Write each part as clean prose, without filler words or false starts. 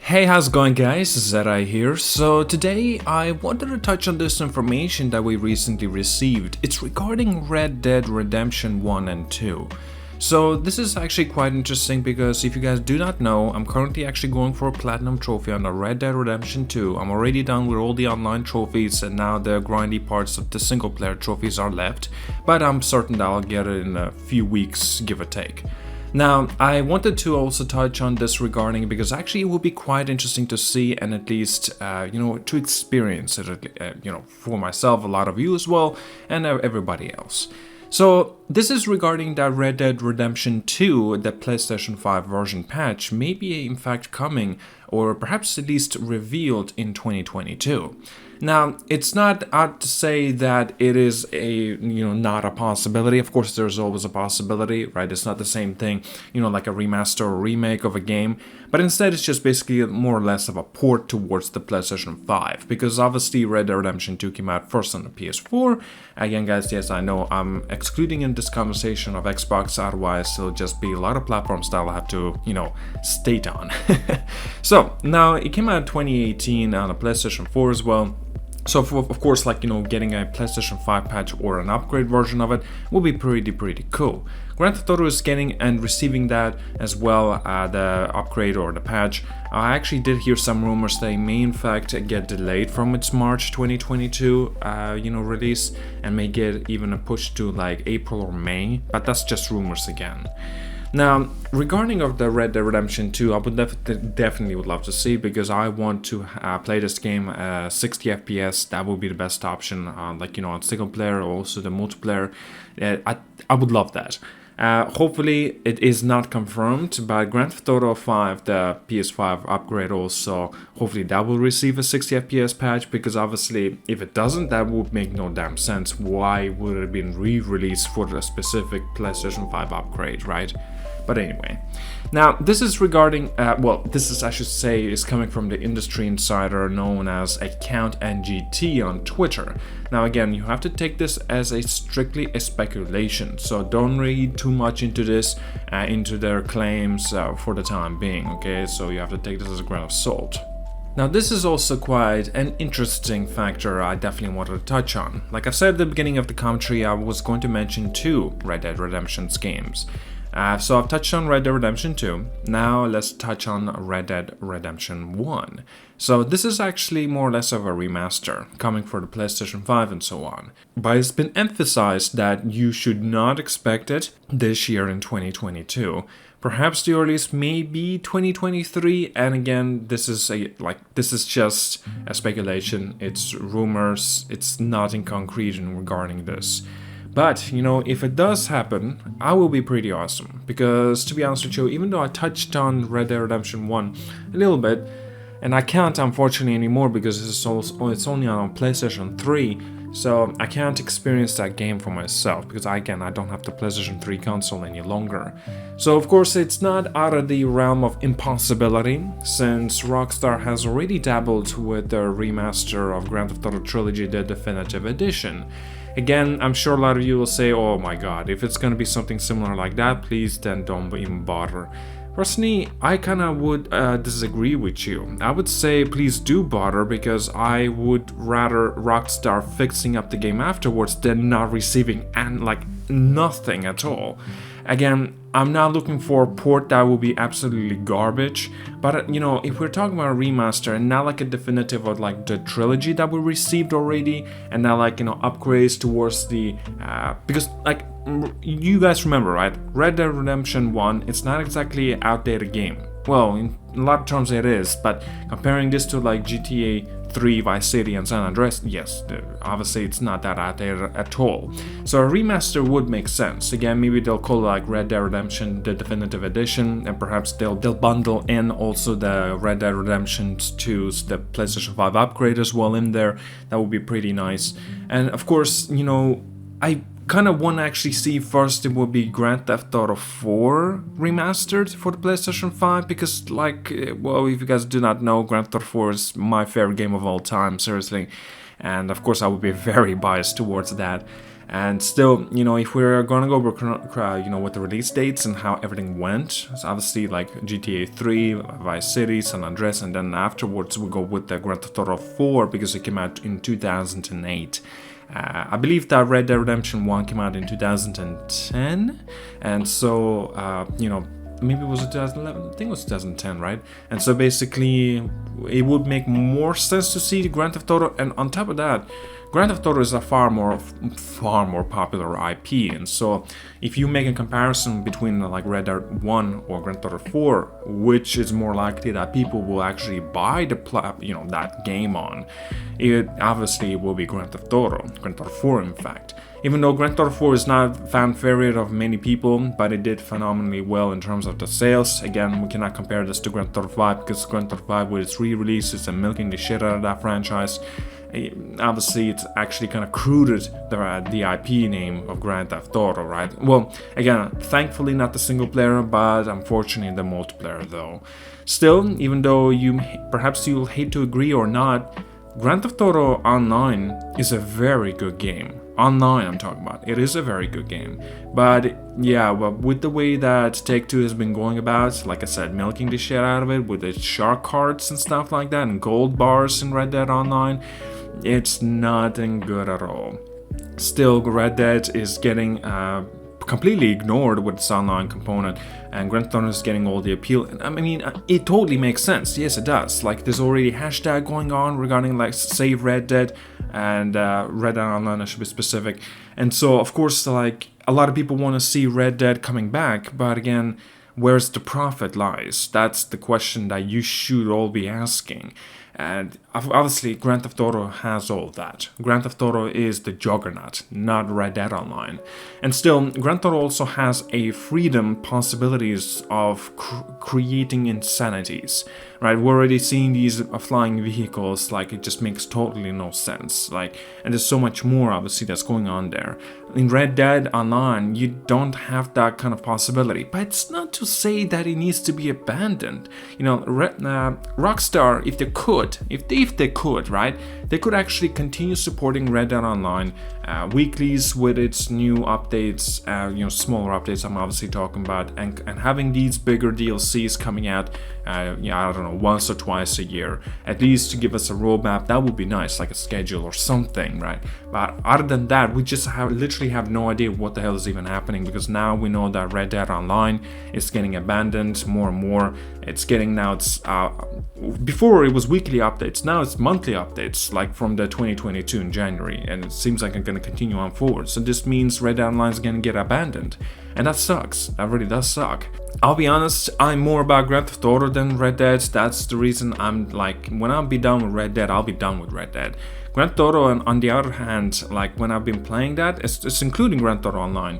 Hey, how's it going guys? ZedEye here. So today I wanted to touch on this information that we recently received. It's regarding Red Dead Redemption 1 and 2. So this is actually quite interesting because if you guys do not know, I'm currently actually going for a platinum trophy on the Red Dead Redemption 2. I'm already done with all the online trophies and now the grindy parts of the single player trophies are left, but I'm certain that I'll get it in a few weeks, give or take. Now, I wanted to also touch on this regarding because actually it would be quite interesting to see and at least, to experience it, for myself, a lot of you as well, and everybody else. So, this is regarding that Red Dead Redemption 2, the PlayStation 5 version patch, may be in fact coming, or perhaps at least revealed in 2022. Now, it's not out to say that it is not a possibility. Of course, there's always a possibility, right? It's not the same thing, like a remaster or remake of a game, but instead it's just basically more or less of a port towards the PlayStation 5, because obviously Red Dead Redemption 2 came out first on the PS4. Again, guys, yes, I know I'm excluding in this conversation of Xbox, otherwise it'll just be a lot of platforms that I'll have to, state on. So, now it came out in 2018 on a PlayStation 4 as well. So of course, getting a PlayStation 5 patch or an upgrade version of it will be pretty cool. Grand Theft Auto is getting and receiving that as well, the upgrade or the patch. I actually did hear some rumors that it may in fact get delayed from its March 2022 release and may get even a push to like April or May, but that's just rumors again. Now, regarding of the Red Dead Redemption 2, I would definitely would love to see, because I want to play this game 60 FPS. That would be the best option, on single player or also the multiplayer. I would love that. Hopefully it is not confirmed, but Grand Theft Auto 5, the PS5 upgrade also, hopefully that will receive a 60 FPS patch, because obviously if it doesn't, that would make no damn sense. Why would it have been re-released for the specific PlayStation 5 upgrade, right? But anyway, now this is regarding, is coming from the industry insider known as Account NGT on Twitter. Now again, you have to take this as strictly a speculation, so don't read too much into this, into their claims for the time being, okay? So you have to take this as a grain of salt. Now this is also quite an interesting factor I definitely wanted to touch on. Like I said at the beginning of the commentary, I was going to mention two Red Dead Redemption games. So I've touched on Red Dead Redemption 2, now let's touch on Red Dead Redemption 1. So this is actually more or less of a remaster, coming for the PlayStation 5 and so on. But it's been emphasized that you should not expect it this year in 2022. Perhaps the earliest may be 2023, and again, this is just a speculation, it's rumors, it's nothing concrete regarding this. But, if it does happen, I will be pretty awesome. Because, to be honest with you, even though I touched on Red Dead Redemption 1 a little bit, and I can't unfortunately anymore because it's only on PlayStation 3, so I can't experience that game for myself, because again, I don't have the PlayStation 3 console any longer. So of course it's not out of the realm of impossibility, since Rockstar has already dabbled with their remaster of Grand Theft Auto Trilogy, the Definitive Edition. Again, I'm sure a lot of you will say, oh my god, if it's gonna be something similar like that, please then don't even bother. Personally, I kinda would disagree with you. I would say please do bother, because I would rather Rockstar fixing up the game afterwards than not receiving nothing at all. Again, I'm not looking for a port that will be absolutely garbage, but if we're talking about a remaster and not like a definitive of the trilogy that we received already, and now upgrades towards the because you guys remember, right? Red Dead Redemption 1, it's not exactly an outdated game. Well, in a lot of terms it is, but comparing this to GTA 3, Vice City, and San Andreas, yes, obviously it's not that outdated at all. So a remaster would make sense. Again, maybe they'll call it Red Dead Redemption, the Definitive Edition, and perhaps they'll bundle in also the Red Dead Redemption 2's, the PlayStation 5 upgrade as well in there. That would be pretty nice. And of course, I kind of want to actually see first it will be Grand Theft Auto 4 remastered for the PlayStation 5, because if you guys do not know, Grand Theft Auto 4 is my favorite game of all time, seriously, and of course I would be very biased towards that. And still, if we're gonna go over, with the release dates and how everything went, so obviously like GTA 3, Vice City, San Andreas, and then afterwards we go with the Grand Theft Auto 4 because it came out in 2008. I believe that Red Dead Redemption 1 came out in 2010, and so, maybe it was 2011, I think it was 2010, right? And so basically, it would make more sense to see the Grand Theft Auto, and on top of that, Grand Theft Auto is a far more popular IP, and so if you make a comparison between like Red Dead 1 or Grand Theft Auto 4, which is more likely that people will actually buy that game on, it obviously will be Grand Theft Auto 4 in fact. Even though Grand Theft Auto 4 is not a fan favorite of many people, but it did phenomenally well in terms of the sales. Again, we cannot compare this to Grand Theft Auto 5 because Grand Theft Auto 5 with its re-releases and milking the shit out of that franchise, obviously it's actually kind of crude the IP name of Grand Theft Auto, right? Well, again, thankfully not the single player, but unfortunately the multiplayer though. Still, even though perhaps you'll hate to agree or not, Grand Theft Auto Online is a very good game. Online, I'm talking about. It is a very good game. But yeah, with the way that Take-Two has been going about, like I said, milking the shit out of it with the shark cards and stuff like that, and gold bars in Red Dead Online, it's nothing good at all. Still, Red Dead is getting completely ignored with its online component, and Grand Theft Auto is getting all the appeal. And I mean, it totally makes sense. Yes, it does. Like, there's already a hashtag going on regarding like Save Red Dead and Red Dead Online, I should be specific. And so, of course, like a lot of people want to see Red Dead coming back, but again, where's the profit lies? That's the question that you should all be asking. And obviously, Grand Theft Auto has all that. Grand Theft Auto is the juggernaut, not Red Dead Online. And still, Grand Theft Auto also has a freedom possibilities of creating insanities, right? We're already seeing these flying vehicles, like it just makes totally no sense. Like, and there's so much more, obviously, that's going on there. In Red Dead Online, you don't have that kind of possibility, but it's not to say that it needs to be abandoned. Rockstar, if they could, right, they could actually continue supporting Red Dead Online weeklies with its new updates, smaller updates I'm obviously talking about, and having these bigger DLCs coming out, I don't know, once or twice a year, at least to give us a roadmap. That would be nice, like a schedule or something, right? But other than that, we just literally have no idea what the hell is even happening, because now we know that Red Dead Online is getting abandoned more and more. It's getting before it was weekly updates, now it's monthly updates, like from the 2022 in January, and it seems like it's going to continue on forward. So this means Red Dead Online is going to get abandoned, and that sucks. That really does suck. I'll be honest, I'm more about Grand Theft Auto than Red Dead. That's the reason I'm like, when I'll be done with Red Dead, I'll be done with Red Dead. Grand Theft Auto, on the other hand, like when I've been playing that, it's including Grand Theft Auto Online,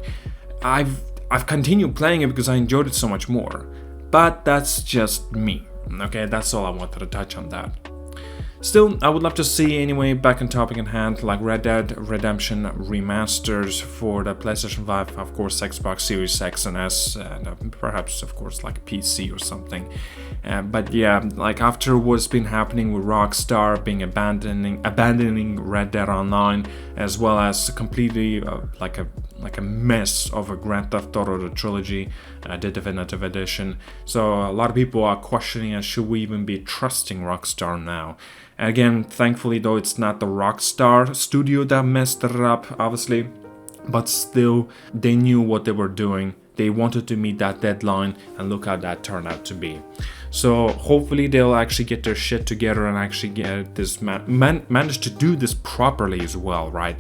I've continued playing it because I enjoyed it so much more. But that's just me. Okay, that's all I wanted to touch on that. Still, I would love to see, anyway, back on topic at hand, like Red Dead Redemption Remasters for the PlayStation 5, of course, Xbox Series X and S, and perhaps, of course, like a PC or something. But yeah, like after what's been happening with Rockstar being abandoning Red Dead Online, as well as completely like a mess of a Grand Theft Auto the trilogy, the definitive edition. So a lot of people are questioning, should we even be trusting Rockstar now? And again, thankfully though, it's not the Rockstar studio that messed it up, obviously, but still, they knew what they were doing. They wanted to meet that deadline, and look how that turned out to be. So hopefully they'll actually get their shit together and actually get this manage to do this properly as well, right?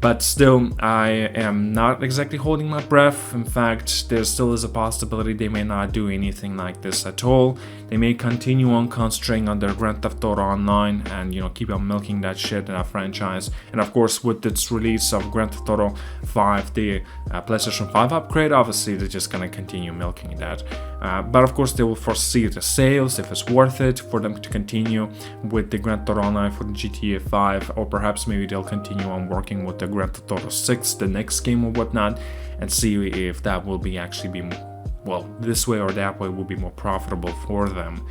But still, I am not exactly holding my breath. In fact, there still is a possibility they may not do anything like this at all. They may continue on concentrating on their Grand Theft Auto Online and, keep on milking that shit in that franchise. And of course, with its release of Grand Theft Auto 5, the PlayStation 5 upgrade, obviously they're just gonna continue milking that. But of course, they will foresee the sales, if it's worth it for them to continue with the Grand Theft Auto Online for the GTA 5, or perhaps maybe they'll continue on working with the Grand Theft Auto 6, the next game or whatnot, and see if that will be actually be well, this way or that way would be more profitable for them.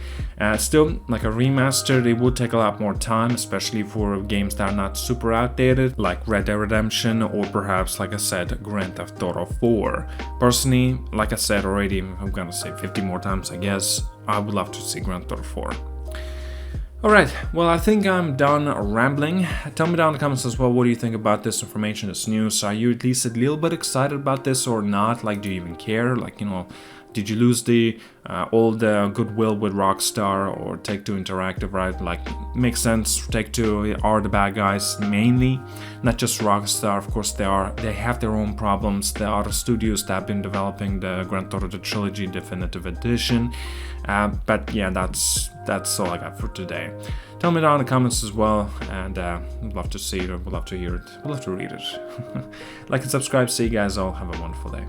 Still, like a remastered, it would take a lot more time, especially for games that are not super outdated, like Red Dead Redemption or perhaps, like I said, Grand Theft Auto 4. Personally, like I said already, I'm gonna say 50 more times, I guess, I would love to see Grand Theft Auto 4. Alright, well, I think I'm done rambling. Tell me down in the comments as well, what do you think about this information, this news? Are you at least a little bit excited about this or not? Like, do you even care? Like, you know, did you lose all the goodwill with Rockstar or Take-Two Interactive, right? Like, makes sense, Take-Two are the bad guys mainly, not just Rockstar. Of course, they have their own problems. There are the studios that have been developing the Grand Theft Auto Trilogy Definitive Edition. But yeah, that's all I got for today. Tell me down in the comments as well, and I'd love to see it, or would love to hear it, would love to read it. Like and subscribe. See you guys all. Have a wonderful day.